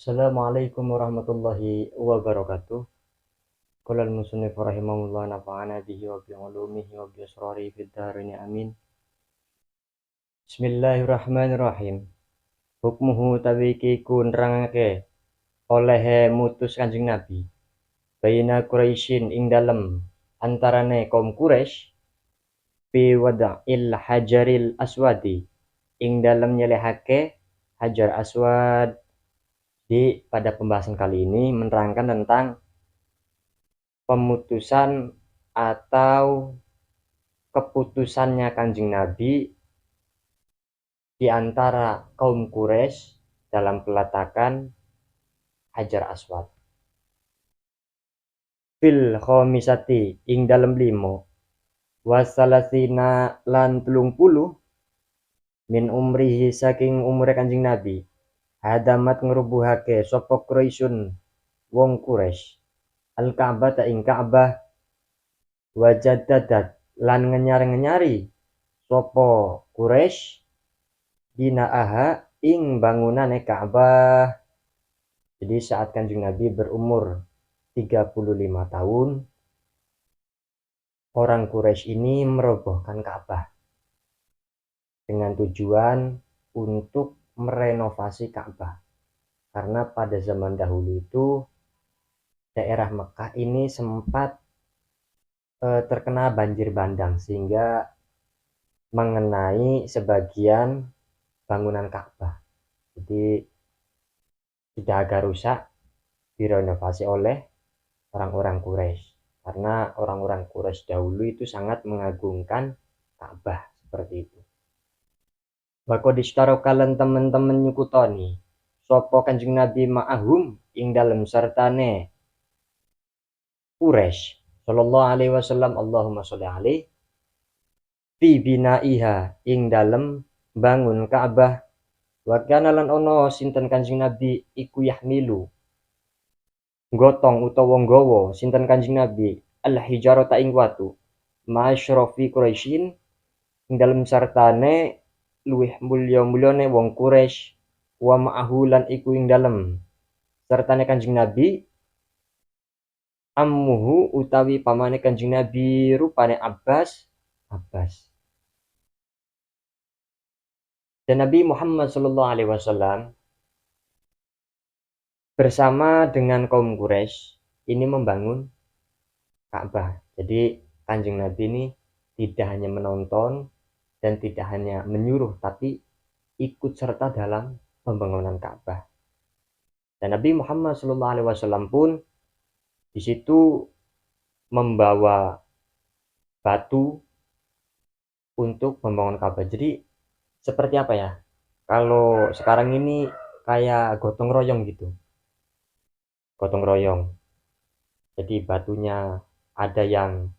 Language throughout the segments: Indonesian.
Assalamualaikum warahmatullahi wabarakatuh. Qala al-musannif rahimahullah nafa'ana bihi wa bi ulumihi wa bi asrarihi fid dharain amin. Bismillahirrahmanirrahim. Hukmuhu tawiki ku nerangake oleh mutus Kanjeng Nabi. Baina Quraisyin ing dalem antarane kaum Quraisy fi wada'il hajaril aswadi ing dalem nyelehake hajar aswad. Di pada pembahasan kali ini menerangkan tentang pemutusan atau keputusannya Kanjeng Nabi di antara kaum Quraisy dalam peletakan Hajar Aswad. Fil khomisati ing dalem limo wasalasina lan 30 min umrihi saking umure Kanjeng Nabi hadamat ngrubuhake sapa Quraisyun wong Quraisy al-Ka'bah ta ing Ka'bah wajadadat lan ngenyari sapa Quraisy binaaha ing bangunane Ka'bah. Jadi saat Kanjeng Nabi berumur 35 tahun, orang Quraisy ini merobohkan Ka'bah dengan tujuan untuk merenovasi Ka'bah. Karena pada zaman dahulu itu daerah Mekah ini sempat terkena banjir bandang sehingga mengenai sebagian bangunan Ka'bah. Jadi sudah agak rusak, direnovasi oleh orang-orang Quraisy. Karena orang-orang Quraisy dahulu itu sangat mengagungkan Ka'bah seperti itu. Bako distarokalan teman-teman nyukutoni sopo Kanjeng Nabi ma'ahum ing dalem sertane Quraisy sallallahu alaihi wasallam Allahumma sholli alaihi fi binaiha ing dalem bangun Ka'bah. Wa kana lan ono sinten Kanjeng Nabi iku yahmilu gotong utawa nggawa sinten Kanjeng Nabi al hijarata ing watu masyrafi Quraisyin ing dalem sartane luwih mulya-mulyane wong Quraisy wa ma'ahu lan iku ing dalem sartane Kanjeng Nabi ammuhu utawi pamane Kanjeng Nabi rupane Abbas. Dan Nabi Muhammad sallallahu alaihi wasallam bersama dengan kaum Quraisy ini membangun Ka'bah. Jadi Kanjeng Nabi ini tidak hanya menonton dan tidak hanya menyuruh, tapi ikut serta dalam pembangunan Ka'bah. Dan Nabi Muhammad sallallahu alaihi wasallam pun di situ membawa batu untuk membangun Ka'bah. Jadi seperti apa ya? Kalau sekarang ini kayak gotong royong gitu. Gotong royong. Jadi batunya ada yang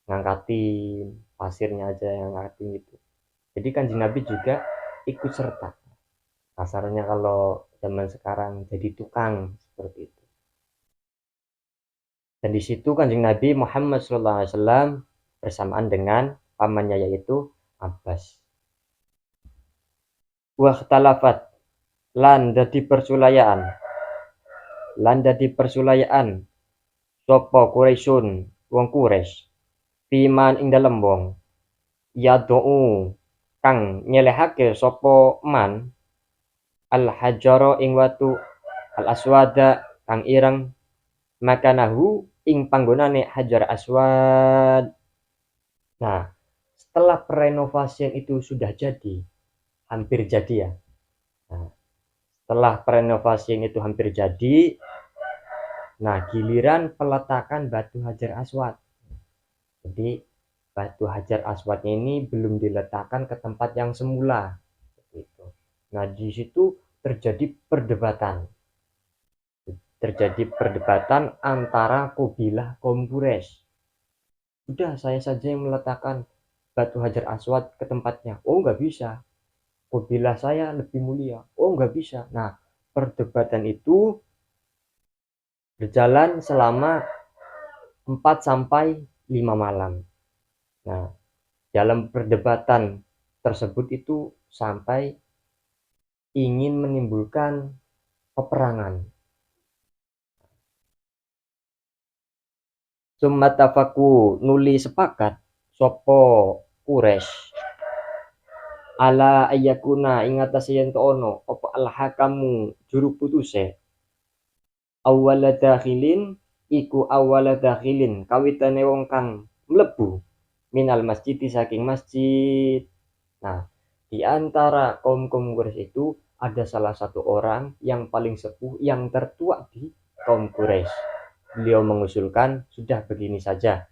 ngangkatin, pasirnya aja yang ngangkatin gitu. Jadi Kanjeng Nabi juga ikut serta. Kasarnya kalau zaman sekarang jadi tukang seperti itu. Dan di situ Kanjeng Nabi Muhammad SAW bersamaan dengan pamannya yaitu Abbas. Wahtalafat lan dadi persulayaan sapa Quraisyun wong Quraisy piman ing dalem wong yad'u kang nyelehake sapa man al hajara ing watu al aswada kang ireng makanahu ing panggonane hajar aswad. Nah, setelah perenovasian itu sudah jadi, hampir jadi ya. Nah, setelah perenovasian itu hampir jadi, nah giliran peletakan batu hajar aswad. Jadi batu hajar aswad ini belum diletakkan ke tempat yang semula. Nah di situ terjadi perdebatan antara kabilah kaum Quraisy. Sudah saya saja yang meletakkan batu hajar aswad ke tempatnya. Oh nggak bisa. Kabilah saya lebih mulia. Oh nggak bisa. Nah perdebatan itu berjalan selama 4-5 malam. Nah dalam perdebatan tersebut itu sampai ingin menimbulkan peperangan. Summa tafaku nuli sepakat sopo Quraisy ala ayakuna ingatasi yen ono apa alhakamu juru putuse awwala dakhilin iku awwala dakhilin kawitane wong kang mlebu minal masjid saking masjid. Nah, di antara kaum-kaum Quraisy itu ada salah satu orang yang paling sepuh, yang tertua di kaum Quraisy. Beliau mengusulkan, sudah begini saja.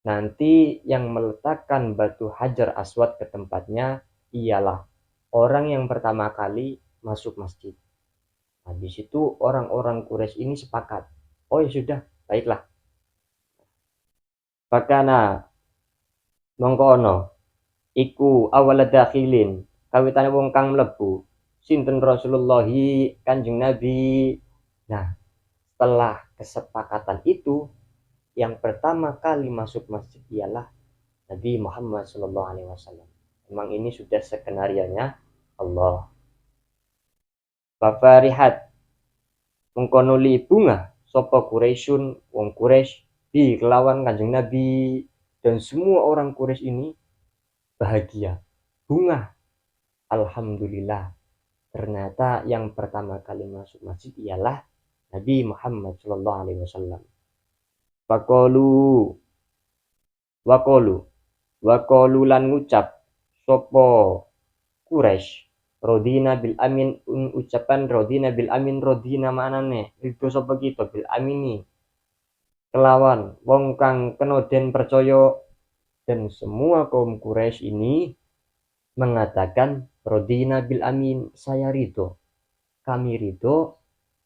Nanti yang meletakkan batu Hajar Aswad ke tempatnya ialah orang yang pertama kali masuk masjid. Nah, di situ orang-orang Quraisy ini sepakat. Oh ya sudah, baiklah. Bakana mongko iku awal dakhilin kawitane wong kang mlebu sinten Rasulullah Kanjeng Nabi. Nah, setelah kesepakatan itu yang pertama kali masuk masjid ialah Nabi Muhammad Shallallahu Alaihi Wasallam. Memang ini sudah skenarionya Allah. Bafarihat mengkonuli bunga sopo Quraisyun wong Quraisy di kelawan Kanjeng Nabi, dan semua orang Quraisy ini bahagia. Bunga, alhamdulillah, ternyata yang pertama kali masuk masjid ialah Nabi Muhammad Shallallahu Alaihi Wasallam. Wakolu lan ngucap sopo Quraisy Rodina bil amin, ucapan Rodina bil amin, Rodina manane itu sapa kita bil amini kelawan wong kang kena den percaya. Dan semua kaum Quraisy ini mengatakan Rodina bil amin, saya ridho, kami ridho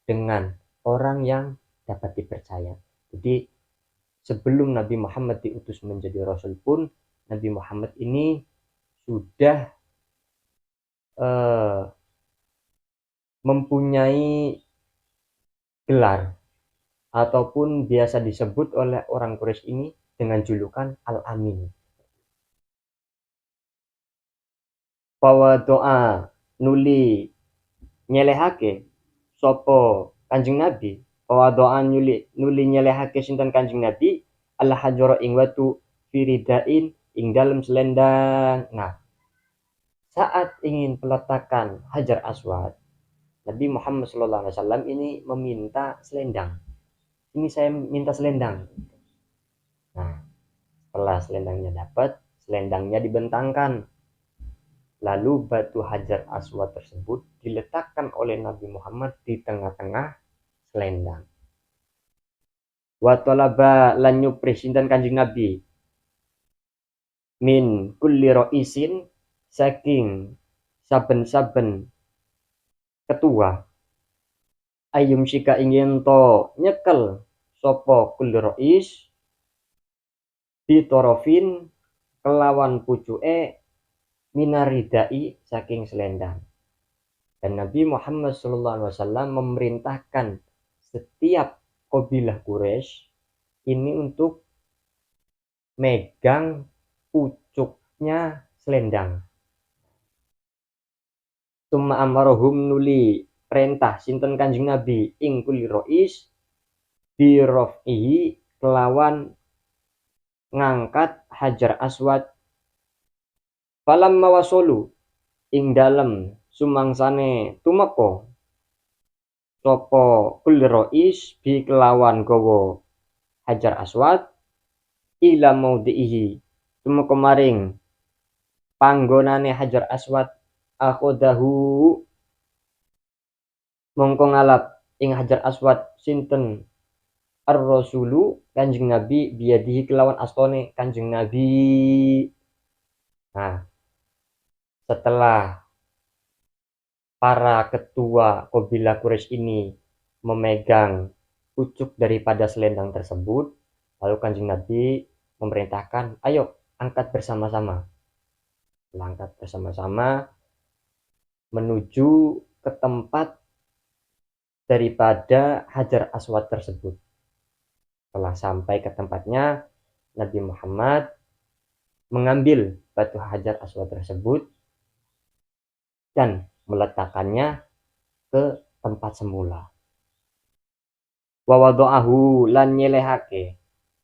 dengan orang yang dapat dipercaya. Jadi sebelum Nabi Muhammad diutus menjadi Rasul pun, Nabi Muhammad ini sudah mempunyai gelar ataupun biasa disebut oleh orang Quraisy ini dengan julukan Al-Amin. Bahwa doa nuli nyelehake sopo Kanjeng Nabi, bahwa doa nuli nyelehake sinten Kanjeng Nabi al-hajara ing watu firidain ing dalam selendang. Nah, saat ingin peletakan Hajar Aswad, Nabi Muhammad SAW ini meminta selendang. Ini saya minta selendang. Nah, setelah selendangnya dapat, selendangnya dibentangkan. Lalu batu Hajar Aswad tersebut diletakkan oleh Nabi Muhammad di tengah-tengah selendang. Wa talaba lan nyupri sinten Kanjeng Nabi min kulli ra'isin saking saben-saben ketua ayum syika ingin to nyekel sopo kulli ra'is bitorofin kelawan pucuke minaridai saking selendang. Dan Nabi Muhammad SAW memerintahkan setiap kabilah Quraisy ini untuk megang pucuknya selendang. Summa amarohum nuli perintah sinten Kanjeng Nabi ing kulli ra'is birof'ihi kelawan ngangkat Hajar Aswad. Falam mawasolu ing dalem sumangsane tumeka sapa kulli ra'is bi kelawan gawa Hajar Aswad ila maudhihi tumeka maring panggonane Hajar Aswad akhodahu mongko ngalap ing Hajar Aswad sinten ar-rasulu Kanjeng Nabi biadihi kelawan astone Kanjeng Nabi. Nah, setelah para ketua kabilah Quraisy ini memegang pucuk daripada selendang tersebut, lalu Kanjeng Nabi memerintahkan, ayo angkat bersama-sama. Angkat bersama-sama menuju ke tempat daripada Hajar Aswad tersebut. Setelah sampai ke tempatnya, Nabi Muhammad mengambil batu Hajar Aswad tersebut dan meletakkannya ke tempat semula. Wa wada'ahu lan nyelehake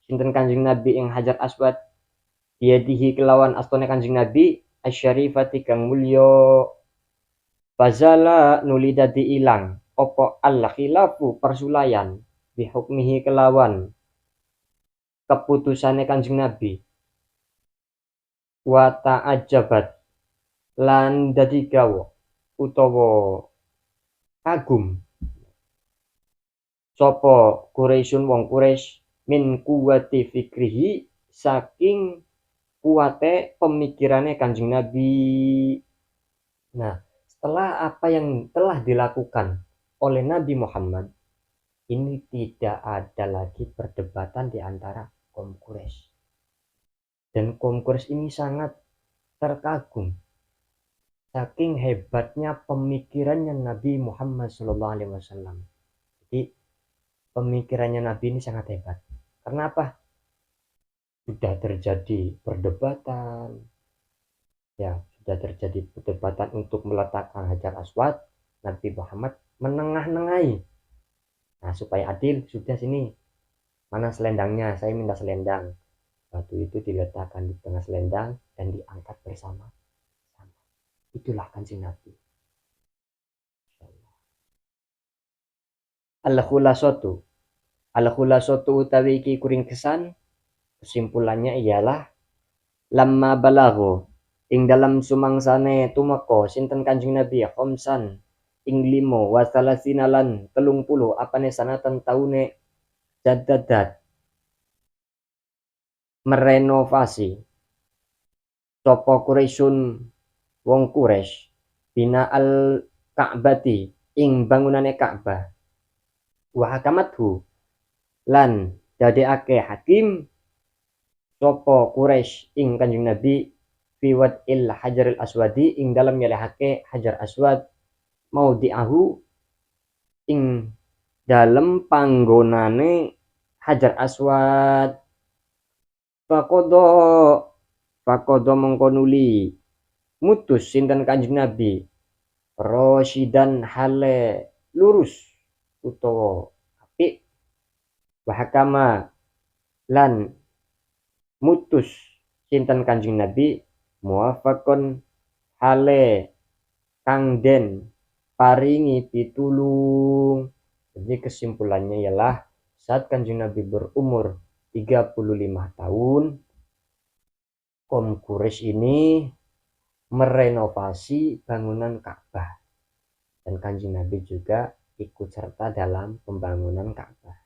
sinten Kanjeng Nabi ing Hajar Aswad biadihi kelawan astone Kanjeng Nabi asyarifati kang mulya fazala nuli dadi ilang opo al khilafu persulayan bihukmihi kelawan keputusane Kanjeng Nabi wa ta'ajjabat lan dadi gawa utawa kagum sapa Quraisyun wong Quraisy min kuwati fikrihi saking kuate pemikirannya Kanjeng Nabi. Nah, setelah apa yang telah dilakukan oleh Nabi Muhammad, ini tidak ada lagi perdebatan di antara kaum Quraisy. Dan kaum Quraisy ini sangat terkagum saking hebatnya pemikirannya Nabi Muhammad SAW. Jadi pemikirannya Nabi ini sangat hebat. Karena apa? Sudah terjadi perdebatan, ya sudah terjadi perdebatan untuk meletakkan Hajar Aswad. Nabi Muhammad menengah-nengahi. Nah, supaya adil, sudah sini, mana selendangnya? Saya minta selendang. Batu itu diletakkan di tengah selendang dan diangkat bersama. Itulah Kanjeng Nabi. Al-Khulasatu. Al-Khulasatu utawi iki kuring kesan, kesimpulannya ialah lamma balagho ing dalam sumangsane tumeka sinten Kanjeng Nabi khamsan ing 5 wa salasinalan 30 apane sanatan taune jadadat merenovasi sapa Quraisyun wong Quraisy bina al Ka'bati ing bangunane Ka'bah wa hakamathu lan dadekake hakim sapa Quraisy ing Kanjeng Nabi fiwat il hajaril aswadi ing dalam nyelehake hajar aswad mau diahu ing dalam panggonane hajar aswad fakodo fakodo mengkonuli mutus sinten Kanjeng Nabi Roshidan hale lurus utawa apik wahakama lan mutus sinten Kanjeng Nabi muwafaqon hale kang den paringi pitulung. Jadi kesimpulannya ialah saat Kanjeng Nabi berumur 35 tahun, kaum Quraisy ini merenovasi bangunan Ka'bah dan Kanjeng Nabi juga ikut serta dalam pembangunan Ka'bah.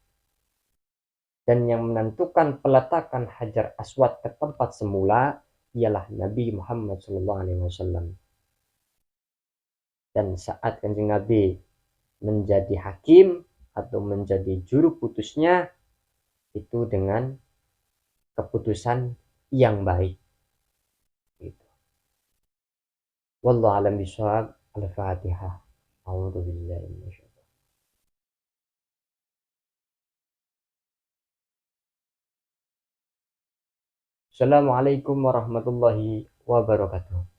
Dan yang menentukan peletakan Hajar Aswad ke tempat semula ialah Nabi Muhammad SAW. Dan saat Kanjeng Nabi menjadi hakim atau menjadi juru putusnya itu dengan keputusan yang baik. Gitu. Wallahu a'lam bishawab. Al-Fatihah. A'udzubillahi minasyaitonir. Assalamualaikum warahmatullahi wabarakatuh.